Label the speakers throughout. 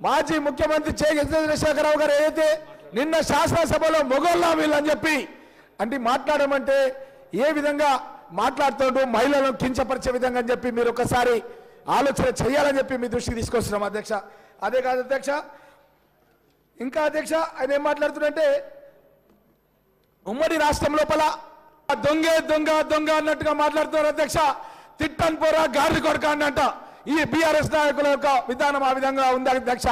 Speaker 1: మాజీ ముఖ్యమంత్రి చంద్రశేఖరరావు గారు ఏదైతే నిన్న శాసనసభలో మొగోళ్ళ వీళ్ళని చెప్పి అంటే మాట్లాడమంటే ఏ విధంగా మాట్లాడుతూ మహిళలను కించపరిచే విధంగా అని చెప్పి మీరు ఒకసారి ఆలోచన చేయాలని చెప్పి మీ దృష్టికి తీసుకొస్తున్నాం అధ్యక్ష. అదే కాదు అధ్యక్ష, ఇంకా అధ్యక్ష ఆయన ఏం మాట్లాడుతున్నారంటే ఉమ్మడి రాష్ట్రం లోపల దొంగే దొంగ దొంగ అన్నట్టుగా మాట్లాడుతున్నారు అధ్యక్ష. తిట్టన్ పోరా గారి కొరక అన్నంట. ఈ బీఆర్ఎస్ నాయకుల యొక్క విధానం ఆ విధంగా ఉంది అధ్యక్ష.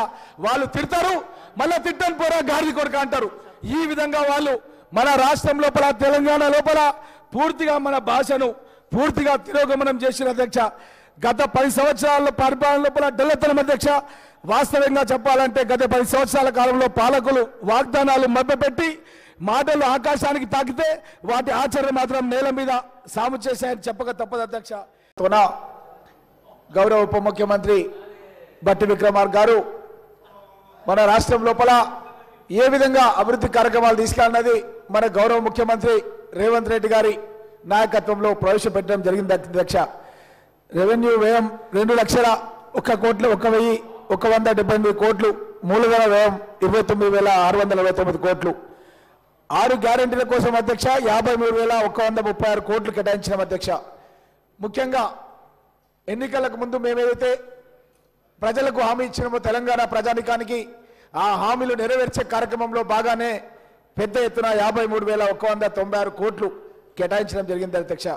Speaker 1: వాళ్ళు తిడతారు, మళ్ళీ తిట్టన్ పోరా గారి కొరక అంటారు. ఈ విధంగా వాళ్ళు మన రాష్ట్రం లోపల తెలంగాణ లోపల పూర్తిగా మన భాషను పూర్తిగా తిరోగమనం చేసిన అధ్యక్ష. గత 10 సంవత్సరాల పరిపాలన లోపల డల్లతనం అధ్యక్ష. వాస్తవంగా చెప్పాలంటే గత 10 సంవత్సరాల కాలంలో పాలకులు వాగ్దానాలు మభ్యపెట్టి మాటలు ఆకాశానికి తాకితే వాటి ఆచరణ మాత్రం నేల మీద సాము చేశాయని చెప్పక తప్పదు అధ్యక్ష. గౌరవ ఉప ముఖ్యమంత్రి బట్టి విక్రమార్క గారు మన రాష్ట్రం లోపల ఏ విధంగా అభివృద్ధి కార్యక్రమాలు తీసుకెళ్ళినది మన గౌరవ ముఖ్యమంత్రి రేవంత్ రెడ్డి గారి నాయకత్వంలో ప్రవేశపెట్టడం జరిగింది అధ్యక్ష. రెవెన్యూ వ్యయం 2,01,178 కోట్లు, మూలధన వ్యయం 29,629 కోట్లు, 6 గ్యారెంటీల కోసం అధ్యక్ష 53,136 కోట్లు కేటాయించిన అధ్యక్ష. ముఖ్యంగా ఎన్నికలకు ముందు మేమేదైతే ప్రజలకు హామీ ఇచ్చినామో తెలంగాణ ప్రజానికానికి ఆ హామీలు నెరవేర్చే కార్యక్రమంలో బాగానే పెద్ద ఎత్తున 53,196 కోట్లు కేటాయించడం జరిగింది అధ్యక్ష.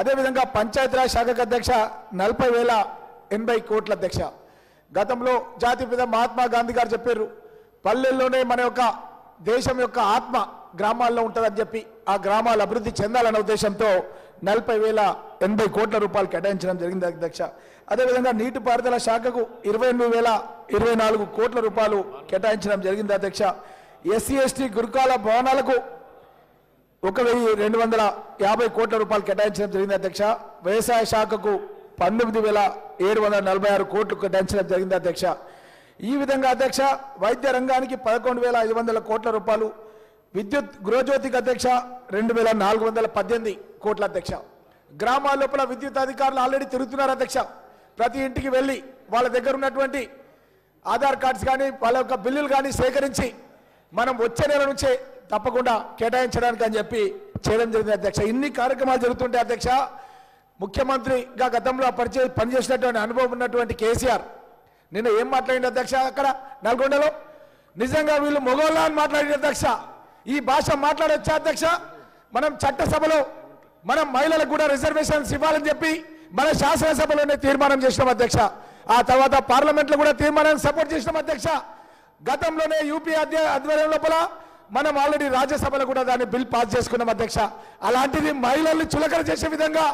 Speaker 1: అదేవిధంగా పంచాయతీరాజ్ శాఖకు అధ్యక్ష 40,080 కోట్ల అధ్యక్ష. గతంలో జాతిపిత మహాత్మా గాంధీ గారు చెప్పారు, పల్లెల్లోనే మన యొక్క దేశం యొక్క ఆత్మ గ్రామాల్లో ఉంటుందని చెప్పి ఆ గ్రామాలు అభివృద్ధి చెందాలన్న ఉద్దేశంతో 40,080 కోట్ల రూపాయలు కేటాయించడం జరిగింది అధ్యక్ష. అదేవిధంగా నీటిపారుదల శాఖకు 28,024 కోట్ల రూపాయలు కేటాయించడం జరిగింది అధ్యక్ష. ఎస్సీ ఎస్టీ గురుకుల భవనాలకు 1,250 కోట్ల రూపాయలు కేటాయించడం జరిగింది అధ్యక్ష. వ్యవసాయ శాఖకు 19,746 కోట్లు కేటాయించడం జరిగింది అధ్యక్ష. ఈ విధంగా అధ్యక్ష వైద్య రంగానికి 11,500 కోట్ల రూపాయలు, విద్యుత్ గృహజ్యోతికి అధ్యక్ష 2,418 కోట్ల అధ్యక్ష. గ్రామాల లోపల విద్యుత్ అధికారులు ఆల్రెడీ తిరుగుతున్నారు అధ్యక్ష. ప్రతి ఇంటికి వెళ్ళి వాళ్ళ దగ్గర ఉన్నటువంటి ఆధార్ కార్డ్స్ కానీ వాళ్ళ యొక్క బిల్లులు కానీ సేకరించి మనం వచ్చే నెల నుంచే తప్పకుండా కేటాయించడానికి అని చెప్పి చేయడం జరిగింది అధ్యక్ష. ఇన్ని కార్యక్రమాలు జరుగుతుంటే అధ్యక్ష ముఖ్యమంత్రిగా గతంలో పనిచేసినటువంటి అనుభవం ఉన్నటువంటి కేసీఆర్ నిన్న ఏం మాట్లాడింది అధ్యక్ష అక్కడ నల్గొండలో? నిజంగా వీళ్ళు మొగోళ్ళ అని మాట్లాడిన అధ్యక్ష. ఈ భాష మాట్లాడొచ్చా అధ్యక్ష? మనం చట్టసభలో మనం మహిళలకు కూడా రిజర్వేషన్స్ ఇవ్వాలని చెప్పి మన శాసనసభలోనే తీర్మానం చేసినాం అధ్యక్ష. ఆ తర్వాత పార్లమెంట్లో కూడా తీర్మానాన్ని సపోర్ట్ చేసినాం అధ్యక్ష. గతంలోనే యూపీ ఆధ్వర్యం లోపల మనం ఆల్రెడీ రాజ్యసభలో కూడా దాన్ని బిల్ పాస్ చేసుకున్నాం అధ్యక్ష. అలాంటిది మహిళల్ని చులకన చేసే విధంగా